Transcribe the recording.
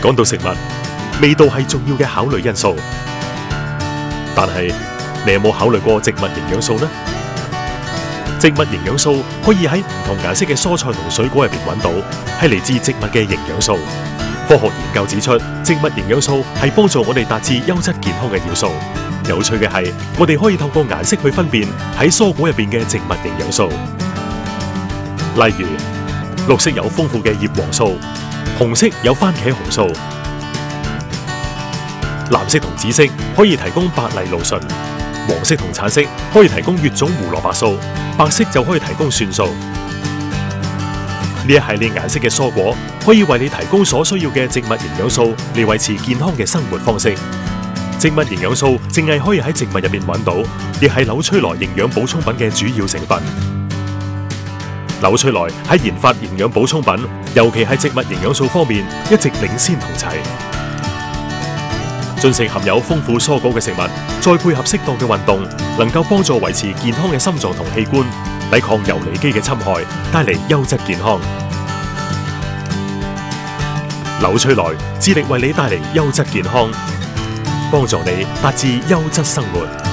講到食物，味道係重要嘅考慮因素。但係你有冇考慮過植物營養素呢？植物營養素可以喺唔同顏色嘅蔬菜同水果入邊揾到，係嚟自植物嘅營養素。科學研究指出，植物營養素係幫助我哋達至優質健康嘅要素。有趣嘅係，我哋可以透過顏色去分辨喺蔬果入邊嘅植物營養素。例如，綠色有豐富嘅葉黃素，紅色有番茄紅素，藍色同紫色可以提供白藜蘆醇，黃色同橙色可以提供乙種胡蘿蔔素，白色就可以提供蒜素。呢一系列顏色嘅蔬果可以為你提供所需要嘅植物營養素，嚟維持健康嘅生活方式。植物營養素淨係可以喺植物入面揾到，亦係紐崔萊營養補充品嘅主要成分。紐崔萊喺研發營養補充品，尤其係植物營養素方面，一直領先同齊。進食含有豐富蔬果嘅食物，再配合適當嘅運動，能夠幫助維持健康嘅心臟同器官，抵抗游離基嘅侵害，帶嚟優質健康。紐崔萊致力為你帶嚟優質健康，幫助你達至優質生活。